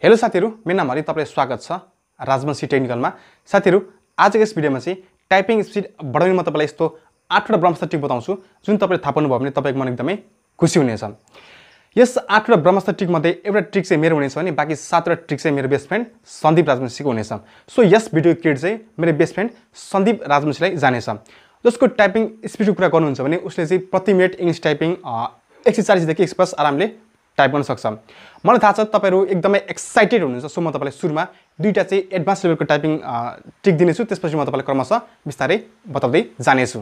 Hello साथीहरु, मेरो नाम हरि, तपाईलाई स्वागत छ राजबंशी टेक्निकलमा। साथीहरु, आजको यस भिडियोमा चाहिँ टाइपिङ स्पिड बढाउने म तपाईलाई यस्तो 8 वटा ब्रह्मास्त्र ट्रिक बताउँछु जुन तपाईले थाहा पाउनुभयो भने तपाईको मन एकदमै खुसी हुनेछ। यस 8 वटा ब्रह्मास्त्र ट्रिक मध्ये एउटा ट्रिक चाहिँ मेरो हुनेछ भने बाँकी 7 वटा ट्रिक चाहिँ मेरो बेस्ट फ्रेन्ड सन्दीप राजबंशीको हुनेछ। सो यस भिडियो क्रेडिट चाहिँ मेरो बेस्ट फ्रेन्ड सन्दीप राजबंशीलाई जानेछ। जसको टाइपिङ स्पिडको कुरा गर्नुहुन्छ भने उसले चाहिँ प्रति मिनेट इंग्लिश टाइपिङ 140 देखि 150 आरामले टाइप गर्न सक्छ। मलाई थाहा छ तपाईहरु एकदमै एक्साइटेड हुनुहुन्छ, सो म तपाईलाई सुरुमा दुईटा चाहिँ एडभान्स लेभलको टाइपिङ ट्रिक दिनेछु, त्यसपछि म तपाईलाई क्रमशः बिस्तारै बताउँदै जानेछु।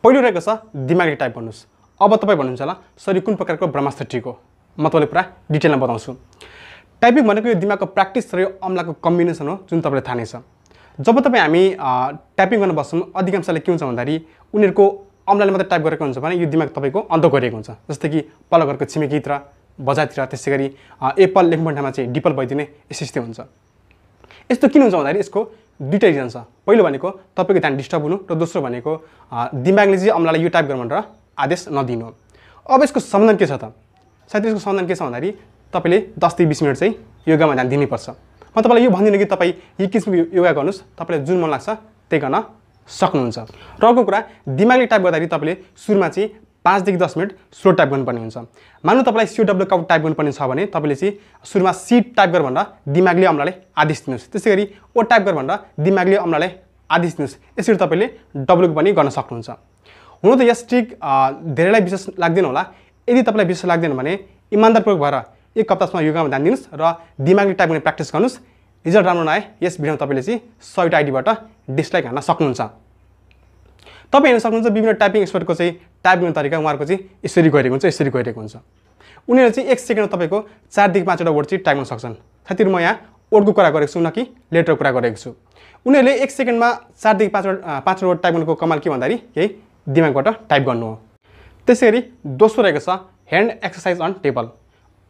पहिलो रहेको छ दिमागले टाइप गर्नुस्। अब तपाई भन्नुहुन्छ होला सर यो कुन प्रकारको ब्रह्मास्त्र ट्रिक हो? म तपाईलाई पुरा डिटेलमा बताउँछु। टाइपिङ भनेको यो दिमागको प्र्याक्टिस र यो अम्लाको कम्बिनेसन हो जुन तपाईलाई थाहा नै छ। जब तपाई हामी टाइपिङ गर्न बस्छौं अधिकांशले के हुन्छ भन्दाखेरि उनीहरुको अम्लाले मात्र टाइप गरेको हुन्छ भने यो दिमाग तपाईको अन्त गरिएको हुन्छ। जस्तै कि पल्लो घरको छिमेकीतिर बजारतिर त्यसैगरी एप्पल लेख्ने ठाउँमा चाहिँ डिपल भइदिने यस्तै हुन्छ। यस्तो किन हुन्छ भन्दाखेरि यसको दुईटा रिजन छ। पहिलो भनेको तपाईको ध्यान डिस्टर्ब हुनु र दोस्रो भनेको दिमागले चाहिँ अम्लालाई यो टाइप गर भनेर आदेश नदिनु। अब यसको समाधान के छ त? साथै यसको समाधान के छ भन्दाखेरि तपाईले 10 देखि 20 मिनेट चाहिँ योगामा ध्यान दिनुपर्छ। म तपाईलाई यो भन्दिनँ कि तपाई यो किसिमको योगा गर्नुस्, तपाईलाई जुन मन लाग्छ त्यही गर्न सक्नुहुन्छ। र अर्को कुरा दिमागले टाइप गर्दाखेरि तपाईले सुरुमा चाहिँ 5 देखि 10 मिनेट स्लो टाइप गर्नुपर्ने हुन्छ। मान्नु तपाईलाई CW काउन्ट टाइप गर्नुपर्ने छ भने तपाईले चाहिँ सुरुमा C टाइप गर भनेर दिमागले अम्लालाई आदेश दिनुस्। त्यसैगरी O टाइप गर भनेर दिमागले अम्लालाई आदेश दिनुस्। यसरी तपाईले W पनि गर्न सक्नुहुन्छ। हुन त यस ट्रिक धेरैलाई विश्वास लाग्दैन होला। यदि तपाईलाई विश्वास लाग्दैन भने इमानदारपूर्वक भएर एक हप्तासम्म योगामा ध्यान दिनुस् र दिमागले टाइप गर्ने प्र्याक्टिस गर्नुस्। रिजल्ट राम्रो नआए यस भिडियोमा तपाईले चाहिँ 100 आइडीबाट डिसलाइक हान्न सक्नुहुन्छ। तपाई हेर्न सक्नुहुन्छ विभिन्न टाइपिङ एक्सपर्टको चाहिँ टाइप गर्ने तरिका उहाँहरुको चाहिँ यसरी गरिएको हुन्छ, यसरी गरिएको हुन्छ। उनीहरुले चाहिँ 1 सेकेन्डमा तपाईको 4 देखि 5 वटा वर्ड चाहिँ टाइप गर्न सक्छन्। साथीहरु, म यहाँ वर्डको कुरा गरेको छु न कि लेटरको कुरा गरेको छु। उनीहरुले 1 सेकेन्डमा 4 देखि 5 वटा वर्ड टाइप गर्नुको कमाल के भन्दाखेरि यही दिमागबाट टाइप गर्नु हो। त्यसैगरी दोस्रो रहेको छ ह्यान्ड एक्सरसाइज अन टेबल।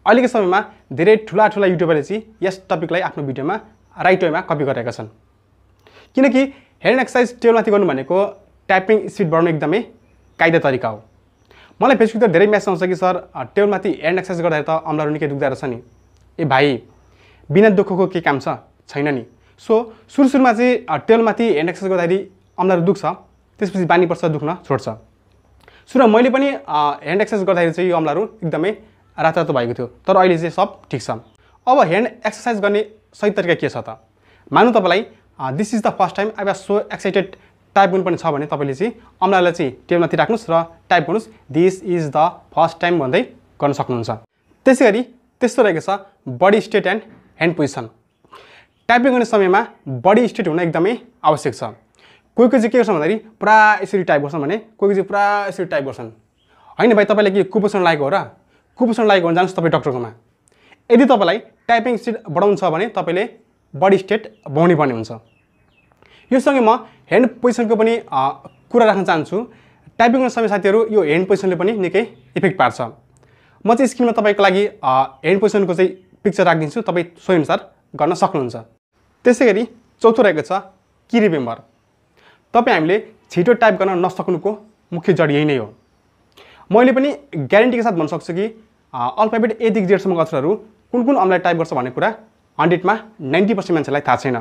अहिलेको समयमा धेरै ठुला युट्युबरले चाहिँ यस टपिकलाई आफ्नो भिडियोमा राइट वेमा कपी गरेका छन्। किनकि ह्यान्ड एक्सरसाइज टेबलमाथि गर्नु भनेको टाइपिङ स्पिड बढाउने एकदमै कायदा तरिका हो। मलाई फेसबुकतिर धेरै मेसेज आउँछ कि सर टेबलमाथि ह्यान्ड एक्सरसाइज गर्दा त अम्लाहरू निकै दुख्दा रहेछ नि। ए भाइ, बिना दुःखको के काम छ? छैन नि। सो सुरुमा चाहिँ टेबलमाथि ह्यान्ड एक्सरसाइज गर्दाखेरि अम्लाहरू दुख्छ, त्यसपछि बानी पर्छ, दुख्न छोड्छ। सुरुमा मैले पनि ह्यान्ड एक्सरसाइज गर्दाखेरि चाहिँ यो अम्लाहरू एकदमै रातो भएको थियो, तर अहिले चाहिँ सब ठिक छ। अब ह्यान्ड एक्सरसाइज गर्ने सही तरिका के छ त? मान्नु तपाईलाई this is the first time I was so excited type गर्नुपर्ने छ भने तपाईले चाहिँ अम्लालाई चाहिँ टेबलमाथि राख्नुस् र टाइप गर्नुस् this is the first time भन्दै गर्न सक्नुहुन्छ। त्यसैगरी त्यस्तो रहेको छ body state and hand position. Typing गर्ने समयमा बडी स्टेट हुन एकदमै आवश्यक छ। कोही चाहिँ के गर्छ भन्दाखेरि पुरा यसरी टाइप गर्छन् भने कोही चाहिँ पुरा यसरी टाइप गर्छन्। हैन भाइ, तपाईलाई के कुपोषण लागेको हो र? कुपोषण लागेको भने जानुस् तपाई डाक्टरकोमा। यदि तपाईलाई टाइपिङ स्पिड बढाउनु छ भने तपाईले बडी स्टेट बनाउनु पर्ने हुन्छ। यो सँगै म ह्यान्ड पोजिसनको पनि कुरा राख्न चाहन्छु। टाइपिङ गर्ने समय साथीहरु यो ह्यान्ड पोजिसनले पनि निकै इफेक्ट पार्छ। म चाहिँ स्क्रिनमा तपाईको लागि ह्यान्ड पोजिसनको चाहिँ पिक्चर राखिदिन्छु, तपाई सोही अनुसार गर्न सक्नुहुन्छ। त्यसैगरी चौथो रहेको छ की रिमेम्बर। तपाई हामीले छिटो टाइप गर्न नसक्नुको मुख्य जड यही नै हो। मैले पनि ग्यारेन्टीको साथ भन्न सक्छु कि अल्फाबेट A देखि Z सम्मका अक्षरहरू कुन अम्लाले टाइप गर्छ भन्ने कुरा 100 मा 90% मान्छेलाई थाहा छैन।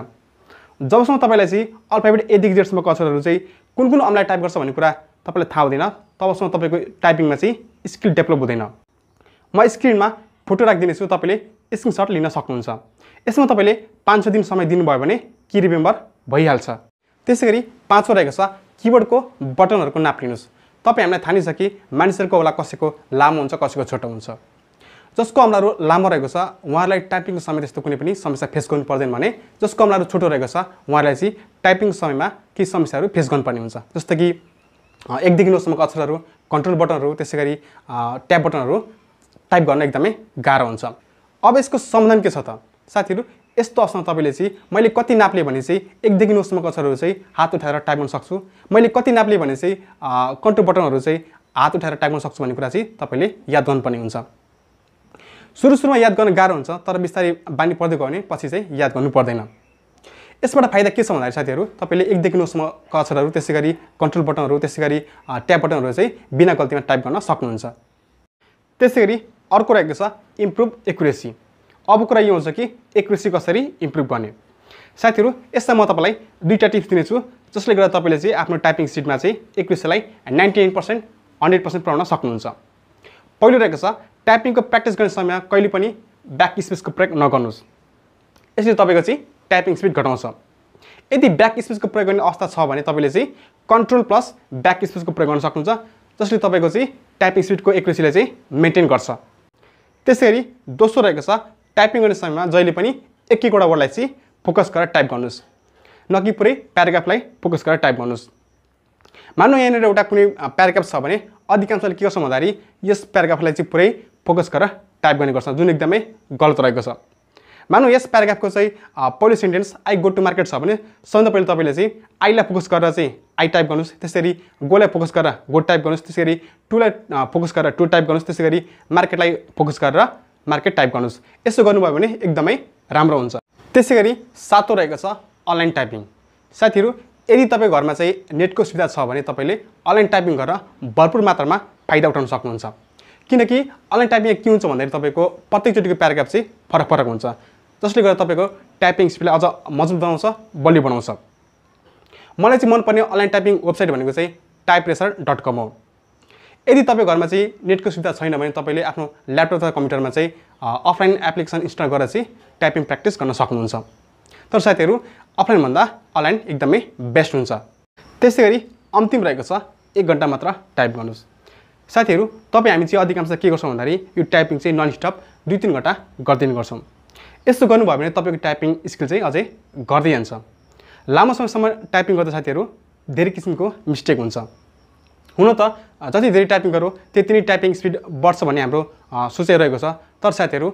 जबसम्म तपाईलाई चाहिँ अल्फाबेट A देखि Z सम्मका अक्षरहरू चाहिँ कुन अम्लाले टाइप गर्छ भन्ने कुरा तपाईलाई थाहा हुँदैन, तबसम्म तपाईको टाइपिङमा चाहिँ स्किल डेभलप हुँदैन। म स्क्रिनमा फोटो राखिदिने छु, तपाईले स्क्रिनशट लिन सक्नुहुन्छ। यसमा तपाईले 500 दिन समय दिनुभयो भने की रिमेम्बर भइहाल्छ। त्यसैगरी पाँचौं रहेको छ किबोर्डको बटनहरुको नाप लिनुस्। तपाई हामीलाई थाहा नै छ कि मानिसहरुको औला कसैको लामो हुन्छ, कसैको छोटो हुन्छ। जसको अम्लाहरू लामो रहेको छ उहाँलाई टाइपिङको समय त्यस्तो कुनै पनि समस्या फेस गर्नु पर्दैन भने जसको अम्लाहरू छोटो रहेको छ उहाँलाई चाहिँ टाइपिङ समयमा केही समस्याहरू फेस गर्नुपर्ने हुन्छ। जस्तो कि 1 देखि 9 सम्मका अक्षरहरू, कन्ट्रोल बटनहरू, त्यसैगरी ट्याब बटनहरू टाइप गर्न एकदमै गाह्रो हुन्छ। अब यसको समाधान के छ त? साथीहरु, यस्तो अवस्थामा तपाईले चाहिँ मैले कति नाप्ले भने चाहिँ 1 देखि 9 सम्मका अक्षरहरू चाहिँ हात उठाएर टाइप गर्न सक्छु, मैले कति नाप्ले भने चाहिँ कन्ट्रोल बटनहरू चाहिँ हात उठाएर टाइप गर्न सक्छु भन्ने कुरा चाहिँ तपाईले याद गर्नुपर्ने हुन्छ। सुरुमा याद गर्न गाह्रो हुन्छ, तर बिस्तारै बानी पर्दै गयो भने पछि चाहिँ याद गर्नु पर्दैन। यसबाट फाइदा के छ भन्दाखेरि साथीहरु तपाईले 1 देखि 9 सम्मका अक्षरहरू, त्यसैगरी कन्ट्रोल बटनहरू, त्यसैगरी ट्याब बटनहरू चाहिँ बिना गल्तीमा टाइप गर्न सक्नुहुन्छ। त्यसैगरी अर्को रहेको छ इम्प्रुभ एक्युरेसी। अब कुरा यो हुन्छ कि एक्युरेसी कसरी इम्प्रुभ गर्ने। साथीहरु यसमा म तपाईलाई दुईटा टिप्स दिनेछु जसले गर्दा तपाईले चाहिँ आफ्नो टाइपिङ स्पिडमा चाहिँ एक्युरेसीलाई 99% 100% पुर्याउन सक्नुहुन्छ। पहिलो रहेको छ टाइपिङको प्र्याक्टिस गर्ने समयमा कहिले पनि ब्याक स्पेसको प्रयोग नगर्नुस्। यसले तपाईको चाहिँ टाइपिङ स्पिड घटाउँछ। यदि ब्याक स्पेसको प्रयोग गर्ने अवस्था छ भने तपाईले चाहिँ कन्ट्रोल प्लस ब्याक स्पेसको प्रयोग गर्न सक्नुहुन्छ जसले तपाईको चाहिँ टाइपिङ स्पिडको एक्युरेसीलाई चाहिँ मेन्टेन गर्छ। त्यसैगरी दोस्रो रहेको छ टाइपिङ गर्ने समयमा जहिले पनि एक एकवटा वर्डलाई चाहिँ फोकस गरेर टाइप गर्नुस्, न कि पुरै प्याराग्राफलाई फोकस गरेर टाइप गर्नुस्। मान्नु यहाँनिर एउटा कुनै प्याराग्राफ छ भने अधिकांशले के गर्छ भन्दाखेरि यस प्याराग्राफलाई चाहिँ पुरै फोकस गरेर टाइप गर्ने गर्छ जुन एकदमै गलत रहेको छ। मान्नु यस प्याराग्राफको चाहिँ पहिलो sentence I go to market छ भने सबैभन्दा पहिले तपाईले चाहिँ आईलाई फोकस गरेर चाहिँ आई टाइप गर्नुस्, त्यसैगरी गोलाई फोकस गरेर गो टाइप गर्नुस्, त्यसैगरी टुलाई फोकस गरेर टु टाइप गर्नुस्, त्यसैगरी मार्केटलाई फोकस गरेर मार्केट टाइप गर्नुस्। यसो गर्नुभयो भने एकदमै राम्रो हुन्छ। त्यसैगरी सातौं रहेको छ अनलाइन टाइपिङ। साथीहरु यदि तपाई घरमा चाहिँ नेटको सुविधा छ भने तपाईले अनलाइन टाइपिङ गरेर भरपुर मात्रामा फाइदा उठाउन सक्नुहुन्छ। किनकि अनलाइन टाइपिङ के हुन्छ भन्दाखेरि तपाईको प्रत्येक चोटिको प्याराग्राफ चाहिँ फरक फरक हुन्छ जसले गर्दा तपाईको टाइपिङ स्पिडलाई अझ मजबुत बनाउँछ, बलियो बनाउँछ। मलाई चाहिँ मनपर्ने अनलाइन टाइपिङ वेबसाइट भनेको चाहिँ typepressor.com हो। यदि तपाई घरमा चाहिँ नेटको सुविधा छैन भने तपाईले आफ्नो ल्यापटप अथवा कम्प्युटरमा चाहिँ अफलाइन एप्लिकेसन इन्स्टल गरेर चाहिँ टाइपिङ प्र्याक्टिस गर्न सक्नुहुन्छ। तर साथीहरु अफलाइन भन्दा अनलाइन एकदमै बेस्ट हुन्छ। त्यसैगरी अन्तिम रहेको छ 1 घण्टा मात्र टाइप गर्नुस्। साथीहरु तपाई हामी चाहिँ अधिकांश के गर्छौं भन्दाखेरि यो टाइपिङ चाहिँ नन स्टप 2-3 घण्टा गर्दिन गर्छौं। यसो गर्नुभयो भने तपाईको टाइपिङ स्किल चाहिँ अझै गर्दै जान्छ। लामो समयसम्म टाइपिङ गर्दा साथीहरु धेरै किसिमको मिस्टेक हुन्छ। हुन त जति धेरै टाइपिङ गरौँ त्यति नै टाइपिङ स्पिड बढ्छ भन्ने हाम्रो सोचाइ रहेको छ। तर साथीहरु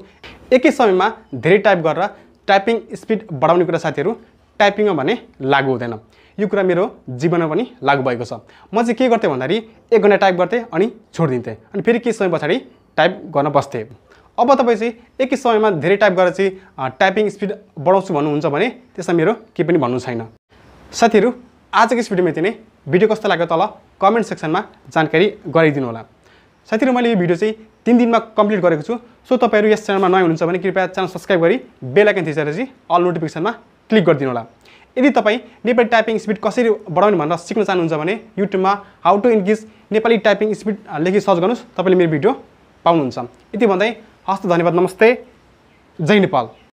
एकै समयमा धेरै टाइप गरेर टाइपिङ स्पिड बढाउने कुरा साथीहरु टाइपिङमा भने लागू हुँदैन। यो कुरा मेरो जीवनमा पनि लागू भएको छ। म चाहिँ के गर्थेँ भन्दाखेरि 1 घण्टा टाइप गर्थेँ अनि छोडिदिन्थेँ अनि फेरि केही समय पछाडि टाइप गर्न बस्थेँ। अब तपाई चाहिँ एकै समयमा धेरै टाइप गरेर चाहिँ टाइपिङ स्पिड बढाउँछु भन्नुहुन्छ भने त्यसमा मेरो के पनि भन्नु छैन। साथीहरु आजको यस भिडियोमा यति नै। भिडियो कस्तो लाग्यो तल कमेन्ट सेक्सनमा जानकारी गराइदिनु होला। साथीहरु मैले यो भिडियो चाहिँ 3 दिनमा कम्प्लिट गरेको छु। सो तपाईहरु यस च्यानलमा नयाँ हुनुहुन्छ भने कृपया च्यानल सब्स्क्राइब गरी बेल आइकन थिचेर चाहिँ अल नोटिफिकेसनमा क्लिक गरिदिनु होला। यदि तपाई नेपाली टाइपिङ स्पिड कसरी बढाउने भनेर सिक्न चाहनुहुन्छ भने युट्युबमा how to increase Nepali typing speed लेखी सर्च गर्नुस्, तपाईले मेरो भिडियो पाउनुहुन्छ। यति भन्दै हस्त धन्यवाद, नमस्ते, जय नेपाल।